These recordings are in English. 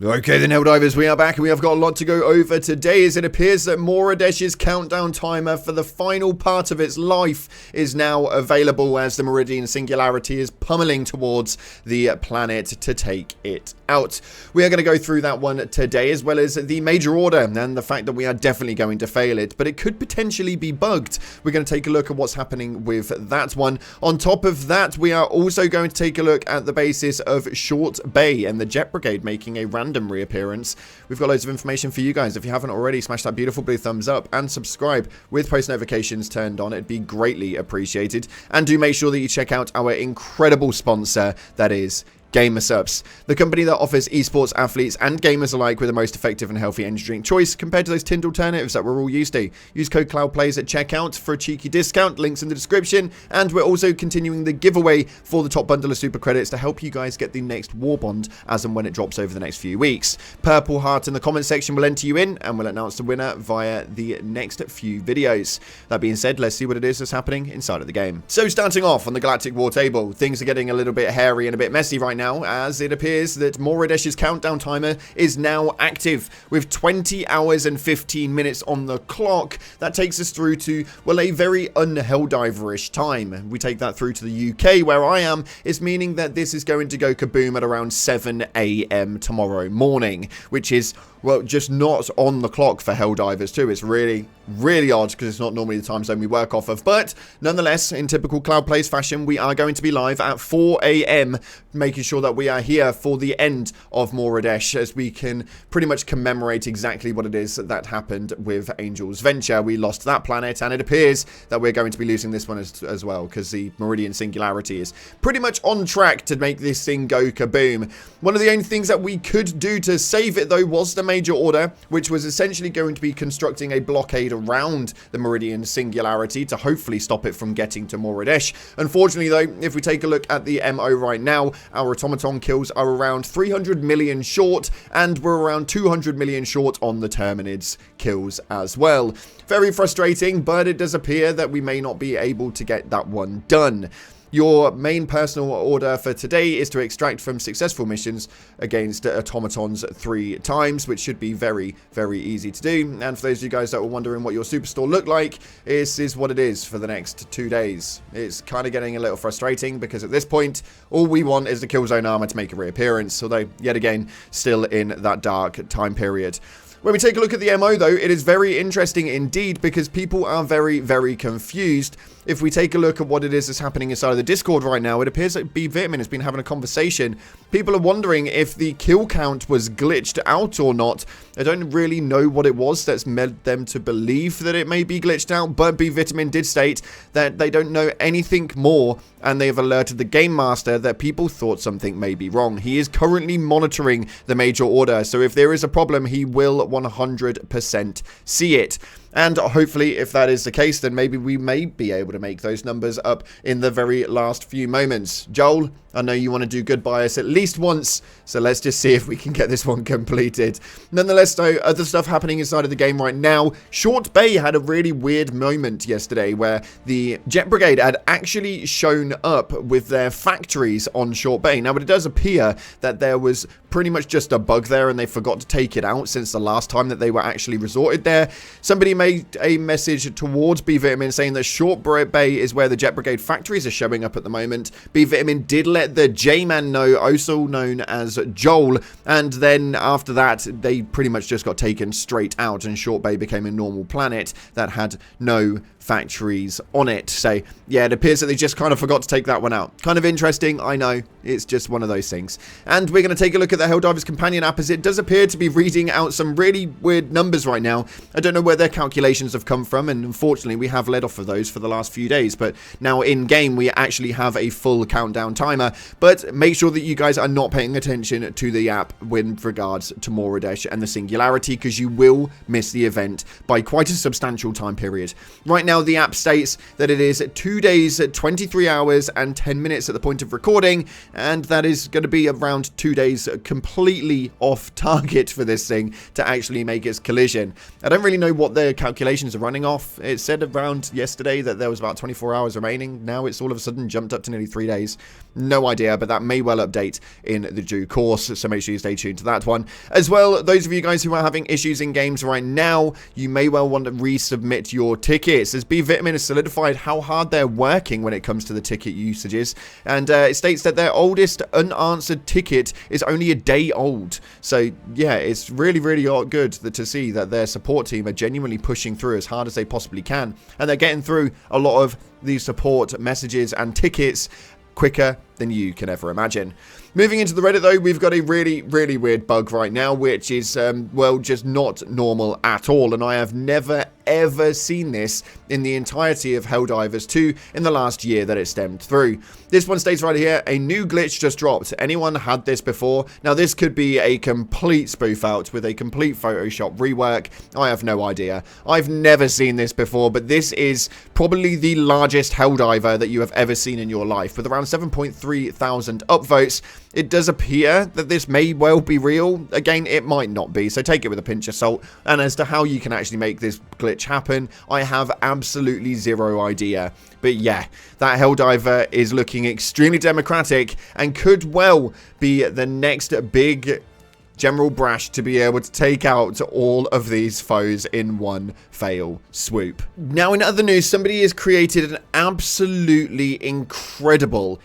Okay then, Helldivers, we are back and we have got a lot to go over today, as it appears that Moradesh's countdown timer for the final part of its life is now available as the Meridian Singularity is pummeling towards the planet to take it out. We are going to go through that one today, as well as the major order and the fact that we are definitely going to fail it, but it could potentially be bugged. We're going to take a look at what's happening with that one. On top of that, we are also going to take a look at the basis of Short Bay and the Jet Brigade making a random reappearance. We've got loads of information for you guys. If you haven't already, smash that beautiful blue thumbs up and subscribe with post notifications turned on. It'd be greatly appreciated. And do make sure that you check out our incredible sponsor, that is GamerSupps, the company that offers esports athletes and gamers alike with the most effective and healthy energy drink choice compared to those tinned alternatives that we're all used to. Use code CloudPlays at checkout for a cheeky discount, links in the description, and we're also continuing the giveaway for the top bundle of super credits to help you guys get the next war bond as and when it drops over the next few weeks. Purple heart in the comment section will enter you in, and we'll announce the winner via the next few videos. That being said, let's see what it is that's happening inside of the game. So starting off on the Galactic War table, things are getting a little bit hairy and a bit messy right now, as it appears that Moradesh's countdown timer is now active with 20 hours and 15 minutes on the clock. That takes us through to, well, a very un-Helldiver-ish time. We take that through to the UK where I am. It's meaning that this is going to go kaboom at around 7 AM tomorrow morning, which is, well, just not on the clock for Helldivers too. It's really odd because it's not normally the time zone we work off of. But nonetheless, in typical CloudPlays fashion, we are going to be live at 4 AM, making sure that we are here for the end of Moradesh, as we can pretty much commemorate exactly what it is that happened with Angel's Venture. We lost that planet, and it appears that we're going to be losing this one as well, because the Meridian Singularity is pretty much on track to make this thing go kaboom. One of the only things that we could do to save it, though, was the major order, which was essentially going to be constructing a blockade around the Meridian Singularity to hopefully stop it from getting to Moradesh. Unfortunately, though, if we take a look at the MO right now, our automaton kills are around 300 million short, and we're around 200 million short on the Terminids kills as well. Very frustrating, but it does appear that we may not be able to get that one done. Your main personal order for today is to extract from successful missions against automatons 3 times, which should be very easy to do. And for those of you guys that were wondering what your superstore looked like, this is what it is for the next 2 days. It's kind of getting a little frustrating because at this point, all we want is the Killzone armor to make a reappearance, although yet again, still in that dark time period. When we take a look at the MO, though, it is very interesting indeed, because people are very confused. If we take a look at what it is that's happening inside of the Discord right now, it appears that B-Vitamin has been having a conversation. People are wondering if the kill count was glitched out or not. I don't really know what it was that's made them to believe that it may be glitched out, but B-Vitamin did state that they don't know anything more, and they have alerted the Game Master that people thought something may be wrong. He is currently monitoring the major order, so if there is a problem, he will 100% see it. And hopefully, if that is the case, then maybe we may be able to make those numbers up in the very last few moments. Joel, I know you want to do good by us at least once, so let's just see if we can get this one completed. Nonetheless, though, other stuff happening inside of the game right now. Short Bay had a really weird moment yesterday where the Jet Brigade had actually shown up with their factories on Short Bay. Now, but it does appear that there was pretty much just a bug there and they forgot to take it out since the last time that they were actually resorted there. Somebody made a message towards B-Vitamin saying that Short Bay is where the Jet Brigade factories are showing up at the moment. B-Vitamin did let the J-Man know, also known as Joel, and then after that they pretty much just got taken straight out and Short Bay became a normal planet that had no factories on it. So yeah, it appears that they just kind of forgot to take that one out. Kind of interesting, I know, it's just one of those things. And we're going to take a look at the Helldivers companion app, as it does appear to be reading out some really weird numbers right now. I don't know where their calculations have come from, and unfortunately we have led off of those for the last few days, but now in game we actually have a full countdown timer. But make sure that you guys are not paying attention to the app with regards to Moradesh and the Singularity, because you will miss the event by quite a substantial time period. Right now the app states that it is 2 days, 23 hours and 10 minutes at the point of recording, and that is going to be around 2 days completely off target for this thing to actually make its collision. I don't really know what the calculations are running off. It said around yesterday that there was about 24 hours remaining. Now it's all of a sudden jumped up to nearly 3 days. No idea, but that may well update in the due course, so make sure you stay tuned to that one. As well, those of you guys who are having issues in games right now, you may well want to resubmit your tickets, as B Vitamin has solidified how hard they're working when it comes to the ticket usages, and it states that their oldest unanswered ticket is only a day old. So yeah, it's really good to see that their support team are genuinely pushing through as hard as they possibly can, and they're getting through a lot of these support messages and tickets quicker than you can ever imagine. Moving into the Reddit though, we've got a really weird bug right now, which is, well, just not normal at all, and I have never ever seen this in the entirety of Helldivers 2 in the last year that it stemmed through. This one states right here, a new glitch just dropped. Anyone had this before? Now this could be a complete spoof out with a complete Photoshop rework. I have no idea. I've never seen this before, but this is probably the largest Helldiver that you have ever seen in your life, with around 7.3 thousand upvotes. It does appear that this may well be real. Again, it might not be, so take it with a pinch of salt. And as to how you can actually make this glitch happen, I have absolutely zero idea. But yeah, that Helldiver is looking extremely democratic and could well be the next big General Brash to be able to take out all of these foes in one fail swoop. Now, in other news, somebody has created an absolutely incredible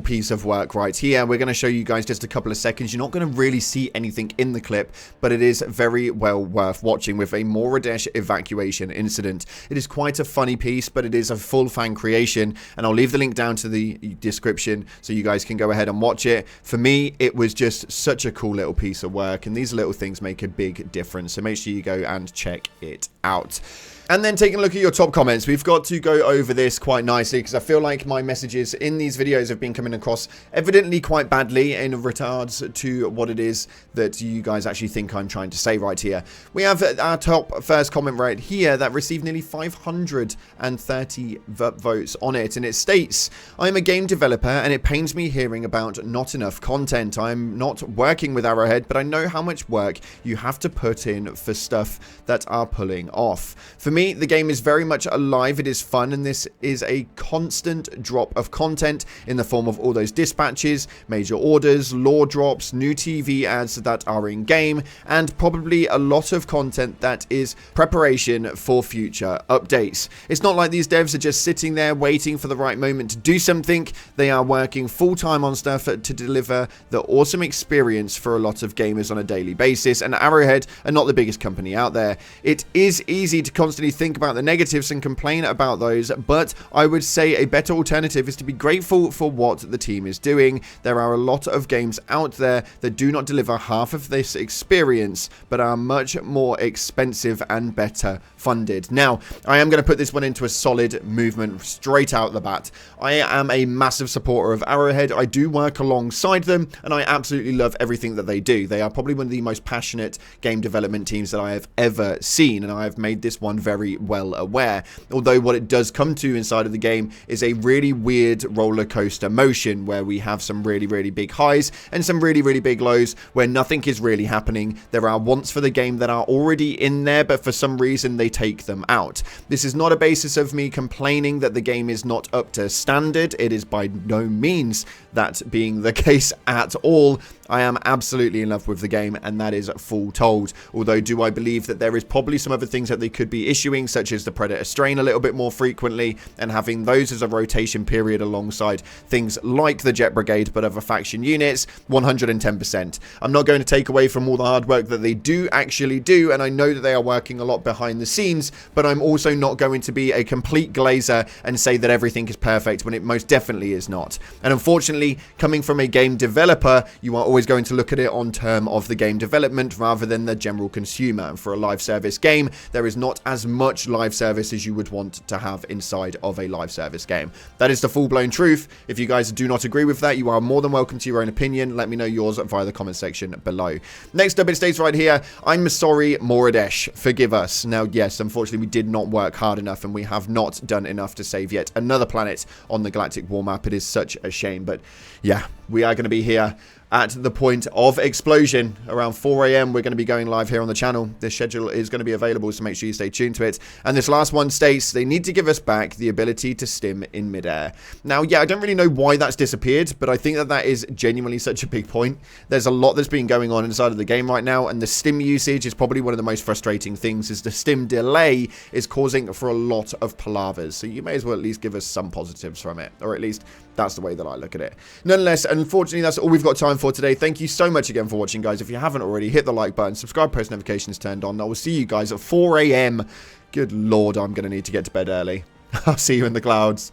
piece of work right here. We're going to show you guys just a couple of seconds. You're not going to really see anything in the clip, but it is very well worth watching, with a Moradesh evacuation incident. It is quite a funny piece, but it is a full fan creation, and I'll leave the link down to the description so you guys can go ahead and watch it. For me, it was just such a cool little piece of work, and these little things make a big difference, so make sure you go and check it out. And then taking a look at your top comments, we've got to go over this quite nicely, because I feel like my messages in these videos have been coming across evidently quite badly in regards to what it is that you guys actually think I'm trying to say right here. We have our top first comment right here that received nearly 530 votes on it, and it states, I'm a game developer and it pains me hearing about not enough content. I'm not working with Arrowhead, but I know how much work you have to put in for stuff that are pulling off. For me, the game is very much alive, it is fun, and this is a constant drop of content in the form of all those dispatches, major orders, lore drops, new TV ads that are in game, and probably a lot of content that is preparation for future updates. It's not like these devs are just sitting there waiting for the right moment to do something. They are working full-time on stuff to deliver the awesome experience for a lot of gamers on a daily basis, and Arrowhead are not the biggest company out there. It is easy to constantly think about the negatives and complain about those, but I would say a better alternative is to be grateful for what the team is doing. There are a lot of games out there that do not deliver half of this experience, but are much more expensive and better funded. Now, I am going to put this one into a solid movement straight out the bat. I am a massive supporter of Arrowhead. I do work alongside them, and I absolutely love everything that they do. They are probably one of the most passionate game development teams that I have ever seen, and I have made this one very well aware. Although what it does come to inside of the game is a really weird roller coaster motion, where we have some really big highs and some really big lows where nothing is really happening. There are wants for the game that are already in there, but for some reason they take them out. This is not a basis of me complaining that the game is not up to standard. It is by no means that being the case at all. I am absolutely in love with the game, and that is full told. Although, do I believe that there is probably some other things that they could be issuing, such as the Predator strain a little bit more frequently, and having those as a rotation period alongside things like the Jet Brigade, but other faction units, 110%. I'm not going to take away from all the hard work that they do actually do, and I know that they are working a lot behind the scenes, but I'm also not going to be a complete glazer and say that everything is perfect when it most definitely is not. And unfortunately, coming from a game developer, you are always going to look at it on term of the game development rather than the general consumer. And for a live service game, there is not as much live service as you would want to have inside of a live service game. That is the full-blown truth. If you guys do not agree with that, you are more than welcome to your own opinion. Let me know yours via the comment section below. Next up, it states right here, I'm sorry, Moradesh, forgive us. Now, yes, unfortunately, we did not work hard enough, and we have not done enough to save yet another planet on the Galactic War map. It is such a shame, but yeah, we are going to be here at the point of explosion. Around 4 a.m. we're going to be going live here on the channel. This schedule is going to be available, so make sure you stay tuned to it. And this last one states they need to give us back the ability to stim in midair. Now, yeah, I don't really know why that's disappeared, but I think that that is genuinely such a big point. There's a lot that's been going on inside of the game right now, and the stim usage is probably one of the most frustrating things, is the stim delay is causing for a lot of palavers. So you may as well at least give us some positives from it, or at least that's the way that I look at it. Nonetheless, unfortunately, that's all we've got time for today. Thank you so much again for watching, guys. If you haven't already, hit the like button, subscribe, post notifications turned on. I will see you guys at 4 a.m. Good lord, I'm going to need to get to bed early. I'll see you in the clouds.